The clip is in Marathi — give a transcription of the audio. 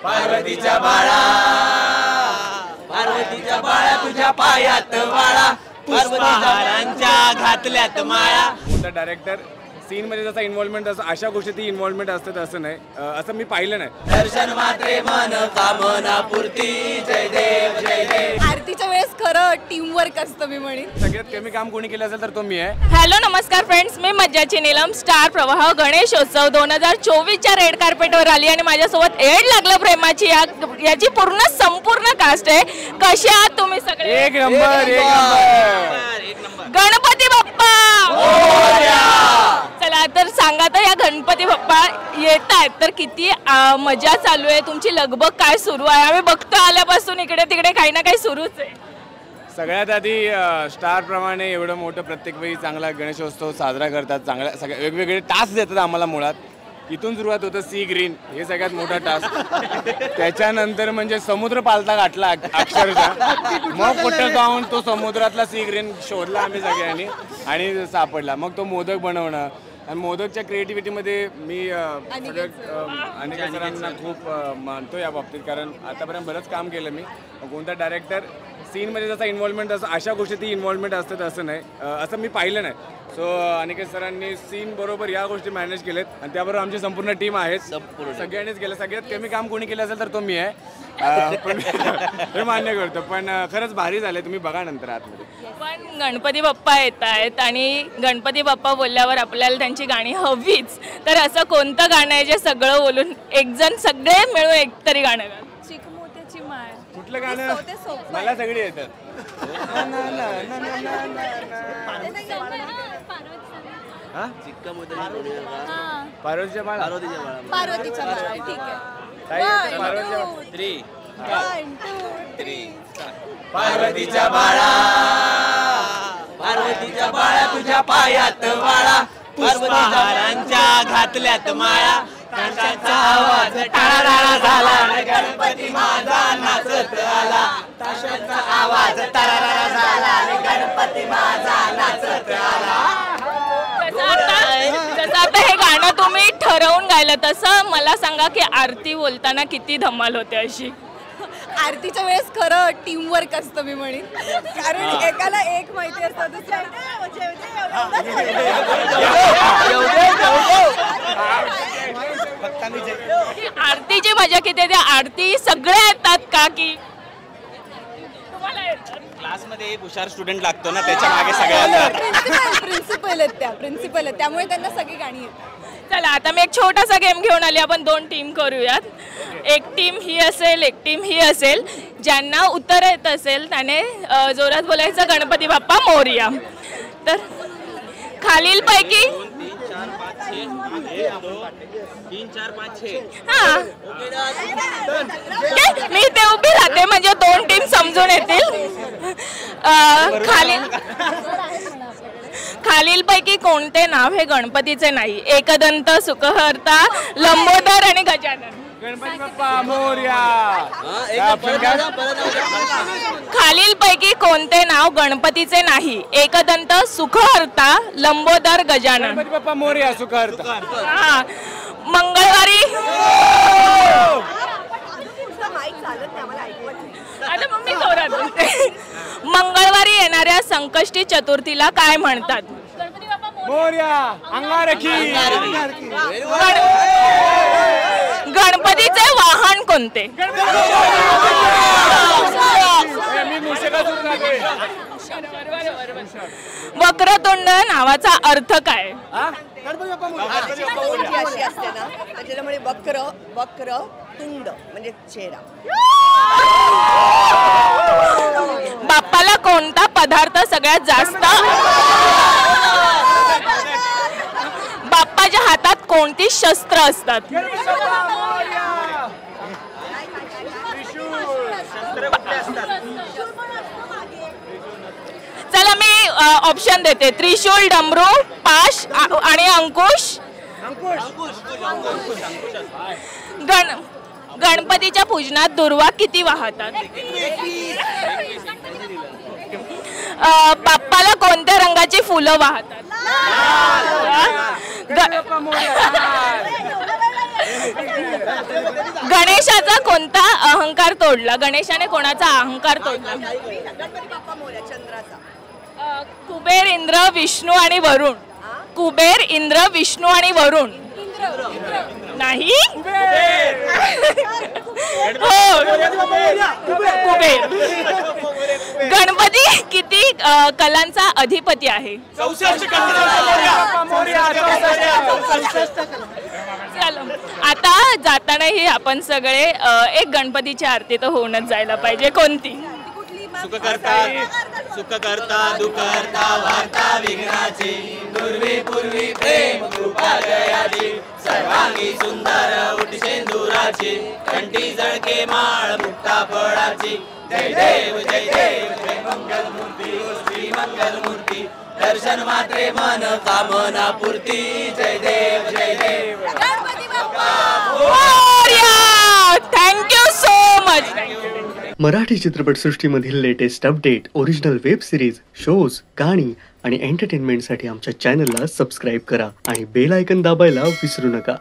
पार्वतीच्या बाळा तुझ्या पायात वाळा पुष्पहारांच्या घातल्यात माळा. मोठा डायरेक्टर सीन मध्ये जसा इन्व्हॉल्वमेंट असं अशा गोष्टीत इन्व्हॉल्वमेंट असतं असं नाही, असं मी पाहिलं नाही. दर्शन मात्रे मन कामना पूर्ती. जय देव जय देव. आरतीच्या वेळेस खरं टीम वर्क असतं मी म्हणेन. सगळ्यात कमी काम कोणी केलं असेल तर तो मी आहे. हॅलो नमस्कार फ्रेंड्स, मी मज्जाची नीलम. स्टार प्रवाह गणेशोत्सव 2024च्या रेड कार्पेटवर आली आणि माझ्यासोबत एड लागलं प्रेमाची याची संपूर्ण कास्ट आहे. कसे आहात तुम्ही सगळे? एक नंबर. गणपती बाप्पा चला तर सांगा, तर या गणपती बाप्पा येत आहेत तर किती मजा चालू आहे, तुमची लगबग काय सुरू आहे? आम्ही बघतो आल्यापासून इकडे तिकडे काही ना काही सुरूच आहे. सगळ्यात आधी स्टार प्रमाणे एवढं मोठं प्रत्येक वेळी चांगला गणेशोत्सव साजरा करतात. चांगल्या सगळ्या वेगवेगळे टास्क देतात आम्हाला. मुळात इथून सुरुवात होतं सी ग्रीन, हे सगळ्यात मोठा टास्क. त्याच्यानंतर म्हणजे समुद्र पालथा गाठला अक्षरशः. मग कुठं जाऊन तो समुद्रातला सी ग्रीन शोधला आम्ही सगळ्यांनी आणि सापडला. मग तो मोदक बनवणं आणि मोदकच्या क्रिएटिव्हिटीमध्ये मी अनेक सरांना खूप मानतो या बाबतीत, कारण आतापर्यंत बरंच काम केलं मी. कोणता डायरेक्टर सीनमध्ये जसा इन्व्हॉल्वमेंट असं अशा गोष्टीत इन्व्हॉल्वमेंट असतं असं नाही, असं मी पाहिलं नाही. सो अनेक सरांनी सीन बरोबर या गोष्टी मॅनेज केलेत आणि त्याबरोबर आमची संपूर्ण टीम आहे. सगळ्यांनीच केलं. सगळ्यात कमी काम कोणी केलं असेल तर तो मी आहे. पण हे मान्य करतो, पण खरंच भारी झाले. तुम्ही बघा नंतर आतमध्ये. पण गणपती बाप्पा येत आहेत आणि गणपती बाप्पा बोलल्यावर आपल्याला त्यांची गाणी हवीच. तर असं कोणतं गाणं आहे जे सगळं बोलून एक जण सगळे मिळून एकतरी गाणं गा? चिकमोत्याची माळ. कुठलं गाणं? मला सगळी येतं. पार्वतीच्या बाळा. पार्वतीच्या माळ. ठीक आहे. पार्वतीच्या बाळा तुझ्या पायात वाळा पुष्पहारांच्या घातल्यात माळा. ताशांचा आवाज टाळाटाळा झाला, गणपती माझा नाचत आला. ताशांचा आवाज टाळाटाळा झाला, गणपती माझा नाचत आला. जसं आता हे गाणं तुम्ही ठरवून गायलं, तसं मला सांगा की आरती बोलताना किती धमाल होते अशी? आरतीच्या वेळेस खरं टीम वर्क असतं मी म्हणेन, कारण एकाला एक माहिती असतं आरतीची मजा किती आहे? आरती सगळ्या येतात का की क्लासमध्ये एक हुशार स्टुडंट लागतो ना, त्याच्या मागे सगळ्या प्रिन्सिपल आहेत त्यामुळे त्यांना सगळी गाणी येतात. चला आता मी एक छोटासा गेम घेऊन आली, आपण दोन टीम करूयात. एक टीम ही असेल, एक टीम ही असेल. ज्यांना उत्तर येत असेल त्याने जोरात बोलायचं गणपती बाप्पा मोरया. तर खालीलपैकी 3 4 5 6 हा मी ते उभी राहते म्हणजे दोन टीम समजून येतील. खालीलपैकी कोणते नाव हे गणपतीचे नाही? एकदंत, सुखहर्ता, लंबोदर आणि गजानन. गणपती बाप्पा मोरया. खालीलपैकी कोणते नाव गणपतीचे नाही? एकदंत, सुखहर्ता, लंबोदर, गजानन. गणपती बाप्पा मोरया. सुखहर्ता. हा. मंगळवारी आता मग मी जोरात बोलते. मंगळवारी येणाऱ्या संकष्टी चतुर्थीला काय म्हणतात? मोरया. अंगारकी. गणपतीचे वाहन कोणते? वक्रतुंड नावाचा अर्थ काय? त्याच्यामुळे वक्र तुंड म्हणजे चेहरा. बाप्पाला कोणता पदार्थ सगळ्यात जास्त? बाप्पाच्या हातात कोणती शस्त्र असतात? चला मी ऑप्शन देते. त्रिशूल, डमरू, पाश आणि अंकुश. गणपतीच्या पूजनात दुर्वा किती वाहतात? बाप्पाला कोणत्या रंगाची फुलं वाहतात? गणेशाचा कोणता अहंकार तोडला? गणेशाने कोणाचा अहंकार तोडला? गणपती बाप्पा मोरया चंद्राचा. कुबेर, इंद्र, विष्णू आणि वरुण. कुबेर, इंद्र, विष्णू आणि वरुण. नाही हो कुबेर. गणपती किती कलांचा अधिपती आहे? चलो आता जातानाही आपण सगळे एक गणपतीची आरती तर होऊनच जायला पाहिजे. कोणती? सुख करता दुःख करता वार्ता विघ्नाची दुर्वी पूर्वी प्रेम कृपा दयाची सर्वांगी सुंदर उठ शेंदुराची कंठी जळके माळ मुक्ता फळाची जय देव जय मंगल मूर्ती श्री मंगल मूर्ती दर्शन मात्रे मन कामना पूर्ती जय देव Ganpati Bappa Morya. Thank you so much. Marathi चित्रपटसृष्टीमधील latest update, original web series, shows, गाणी आणि एंटरटेनमेंटसाठी आमच्या चॅनलला सबस्क्राईब करा आणि बेल आयकॉन दाबायला विसरू नका.